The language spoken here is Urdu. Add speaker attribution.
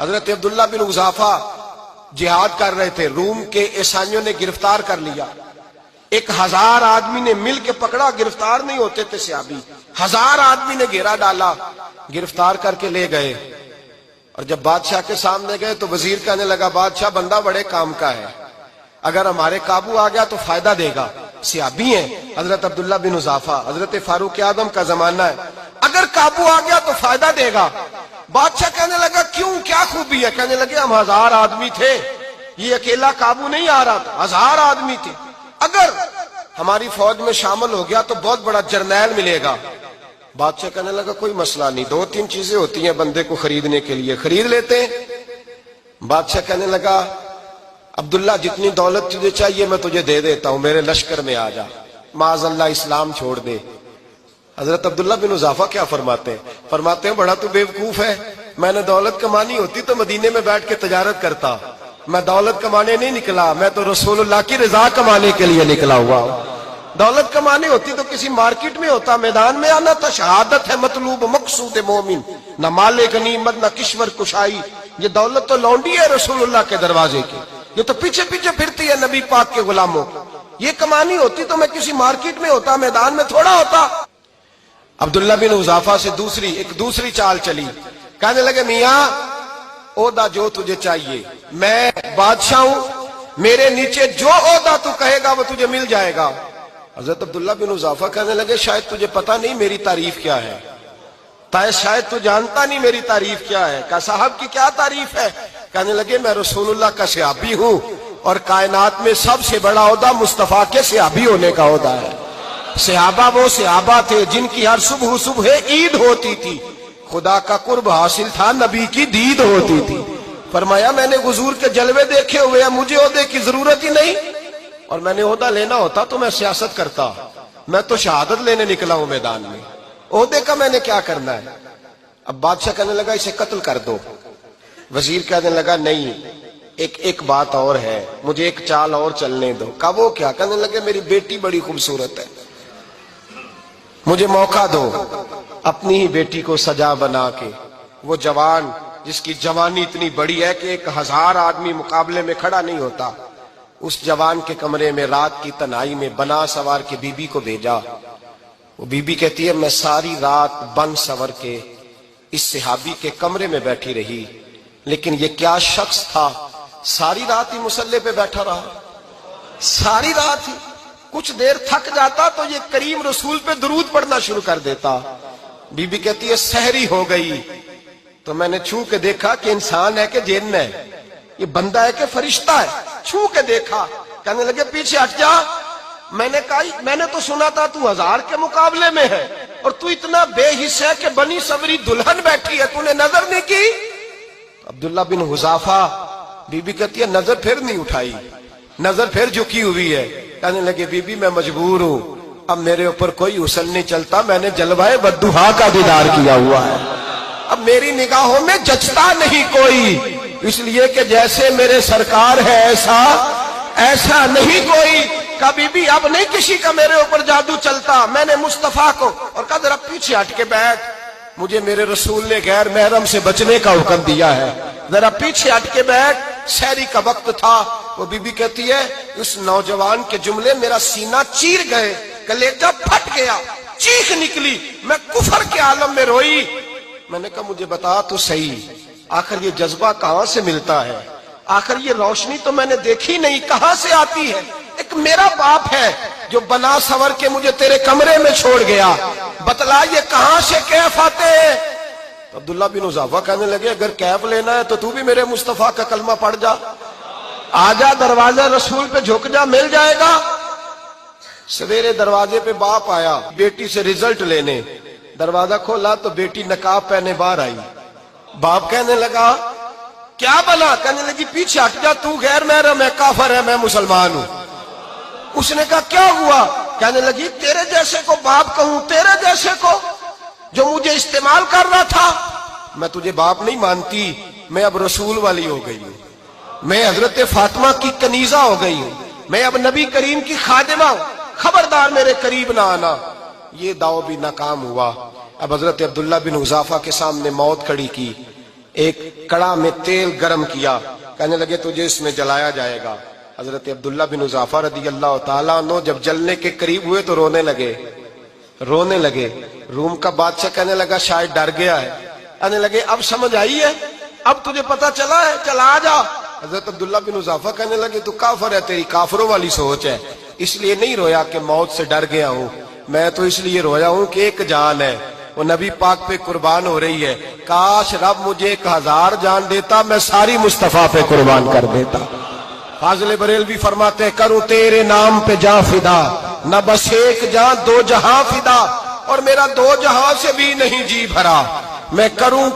Speaker 1: حضرت عبداللہ بن حذافہ جہاد کر رہے تھے، روم کے عیسائیوں نے گرفتار کر لیا، 1000 آدمی نے مل کے پکڑا، گرفتار نہیں ہوتے تھے صحابی، 1000 آدمی نے گھیرا ڈالا، گرفتار کر کے لے گئے، اور جب بادشاہ کے سامنے گئے تو وزیر کہنے لگا بادشاہ بندہ بڑے کام کا ہے، اگر ہمارے قابو آ گیا تو فائدہ دے گا، صحابی ہیں حضرت عبداللہ بن حذافہ، حضرت فاروق اعظم کا زمانہ ہے، اگر قابو آ گیا تو فائدہ دے گا۔ بادشاہ کہنے لگا کیوں، کیا خوبی ہے؟ کہنے لگے ہم 1000 آدمی تھے، یہ اکیلا قابو نہیں آ رہا تھا، 1000 آدمی تھے، اگر ہماری فوج میں شامل ہو گیا تو بہت بڑا جرنیل ملے گا۔ بادشاہ کہنے لگا کوئی مسئلہ نہیں، 2-3 چیزیں ہوتی ہیں بندے کو خریدنے کے لیے، خرید لیتے ہیں۔ بادشاہ کہنے لگا عبداللہ جتنی دولت تجھے چاہیے میں تجھے دے دیتا ہوں، میرے لشکر میں آ جا، معاذ اللہ اسلام چھوڑ دے۔ حضرت عبداللہ بن حذافہ کیا فرماتے ہیں بڑا تو بیوقوف ہے، میں نے دولت کمانی ہوتی تو مدینے میں بیٹھ کے تجارت کرتا، میں دولت کمانے نہیں نکلا، میں تو رسول اللہ کی رضا کمانے کے لیے نکلا ہوا ہوں۔ دولت کمانے ہوتی تو کسی مارکیٹ میں ہوتا، میدان میں آنا تھا، شہادت ہے مطلوب مقصود مومن، نہ مال غنیمت نہ کشور کشائی، یہ دولت تو لونڈی ہے رسول اللہ کے دروازے کی، یہ تو پیچھے پیچھے پھرتی ہے نبی پاک کے غلاموں کو، یہ کمانی ہوتی تو میں کسی مارکیٹ میں ہوتا، میدان میں تھوڑا ہوتا۔ عبداللہ بن حذافہ سے دوسری چال چلی، کہنے لگے میاں عہدہ جو تجھے چاہیے، میں بادشاہ ہوں، میرے نیچے جو عہدہ تو کہے گا وہ تجھے مل جائے گا۔ حضرت عبداللہ بن حذافہ کہنے لگے شاید تجھے پتہ نہیں میری تعریف کیا ہے، شاید تو جانتا نہیں میری تعریف کیا ہے۔ کہا صاحب کی کیا تعریف ہے؟ کہنے لگے میں رسول اللہ کا صحابی ہوں، اور کائنات میں سب سے بڑا عہدہ مصطفیٰ کے صحابی ہونے کا عہدہ ہے۔ صحابہ وہ صحابہ تھے جن کی ہر صبح عید ہوتی تھی، خدا کا قرب حاصل تھا، نبی کی دید ہوتی تھی۔ فرمایا میں نے حضور کے جلوے دیکھے ہوئے ہیں، مجھے عہدے کی ضرورت ہی نہیں، اور میں نے عہدہ لینا ہوتا تو میں سیاست کرتا، میں تو شہادت لینے نکلا ہوں میدان میں، عہدے کا میں نے کیا کرنا ہے؟ اب بادشاہ کہنے لگا اسے قتل کر دو۔ وزیر کہنے لگا نہیں، ایک بات اور ہے، مجھے ایک چال اور چلنے دو۔ کہا وہ کیا؟ کہنے لگے میری بیٹی بڑی خوبصورت ہے، مجھے موقع دو اپنی ہی بیٹی کو سجا بنا کے، وہ جوان جس کی جوانی اتنی بڑی ہے کہ 1000 آدمی مقابلے میں کھڑا نہیں ہوتا، اس جوان کے کمرے میں رات کی تنہائی میں بنا سوار کے بی بی کو بھیجا۔ وہ بی بی کہتی ہے میں ساری رات بن سور کے اس صحابی کے کمرے میں بیٹھی رہی، لیکن یہ کیا شخص تھا، ساری رات ہی مسلح پہ بیٹھا رہا، ساری رات ہی، کچھ دیر تھک جاتا تو یہ کریم رسول پہ درود پڑھنا شروع کر دیتا۔ بی بی کہتی ہے سحری ہو گئی تو میں نے چھو کے دیکھا کہ انسان ہے کہ جن ہے، یہ بندہ ہے کہ فرشتہ ہے، چھو کے دیکھا۔ کہنے لگے پیچھے ہٹ جا۔ میں نے کہا میں نے تو سنا تھا تو 1000 کے مقابلے میں ہے، اور تو اتنا بے حس ہے کہ بنی سوری دلہن بیٹھی ہے، تو نے نظر نہیں کی؟ عبداللہ بن حذافہ، بی بی کہتی ہے نظر پھر نہیں اٹھائی، نظر پھر جھکی ہوئی ہے۔ کہنے لگے بی بی میں مجبور ہوں، اب میرے اوپر کوئی حسن نہیں چلتا، میں نے جلوہ بدوحا کا دیدار کیا ہوا ہے، اب میری نگاہوں میں جچتا نہیں کوئی، اس لیے کہ جیسے میرے سرکار ہے ایسا نہیں کوئی۔ کبھی بھی اب نہیں کسی کا میرے اوپر جادو چلتا، میں نے مصطفیٰ کو، اور کہا ذرا پیچھے ہٹ کے بیٹھ، مجھے میرے رسول نے غیر محرم سے بچنے کا حکم دیا ہے، ذرا پیچھے ہٹ کے بیٹھ۔ سحری کا وقت تھا، وہ بی بی کہتی ہے اس نوجوان کے جملے میرا سینہ چیر گئے، کلیجہ پھٹ گیا، چیخ نکلی، میں کفر کے عالم میں روئی۔ میں نے کہا مجھے بتا تو صحیح، آخر یہ جذبہ کہاں سے ملتا ہے، آخر یہ روشنی تو میں نے دیکھی نہیں، کہاں سے آتی ہے؟ ایک میرا باپ ہے جو بنا سور کے مجھے تیرے کمرے میں چھوڑ گیا، بتلا یہ کہاں سے کیف آتے ہیں؟ عبداللہ بن حذافہ کہنے لگے اگر کیف لینا ہے تو بھی میرے مصطفیٰ کا کلمہ پڑھ جا، آجا دروازہ رسول پہ جھک جا، مل جائے گا۔ سویرے دروازے پہ باپ آیا بیٹی سے رزلٹ لینے، دروازہ کھولا تو بیٹی نقاب پہنے باہر آئی۔ باپ کہنے لگا کیا بنا؟ کہنے لگی پیچھے ہٹ جا، تو غیر محرم ہے، کافر ہے، میں مسلمان ہوں۔ اس نے کہا کیا ہوا؟ کہنے لگی تیرے جیسے کو باپ کہوں، تیرے جیسے کو جو مجھے استعمال کر رہا تھا، میں تجھے باپ نہیں مانتی، میں اب رسول والی ہو گئی ہوں، میں حضرت فاطمہ کی کنیزہ ہو گئی ہوں، میں اب نبی کریم کی خادمہ ہوں، خبردار میرے قریب نہ آنا۔ یہ دعو بھی ناکام ہوا۔ اب حضرت عبداللہ بن حذافہ کے سامنے موت کھڑی کی، ایک کڑا میں تیل گرم کیا، کہنے لگے تجھے اس میں جلایا جائے گا۔ حضرت عبداللہ بن حذافہ رضی اللہ تعالیٰ عنہ جب جلنے کے قریب ہوئے تو رونے لگے۔ روم کا بادشاہ کہنے لگا شاید ڈر گیا ہے، کہنے لگے اب سمجھ آئی ہے، اب تجھے پتا چلا ہے، چلا آ جا۔ حضرت عبداللہ بن حذافہ کہنے لگے تو کافر ہے، تیری کافروں والی سوچ ہے، اس لیے نہیں رویا کہ موت سے ڈر گیا ہوں، میں تو اس لیے رویا ہوں کہ ایک جان ہے، وہ نبی پاک پہ قربان ہو رہی ہے، کاش رب مجھے 1000 جان دیتا، میں ساری مصطفیٰ پہ قربان کر دیتا۔ فاضل بریلوی فرماتے ہیں کروں تیرے نام پہ جاں فدا، نہ بس ایک جاں 2 جہاں فدا، اور میرا 2 جہاں سے بھی نہیں جی بھرا، میں کروں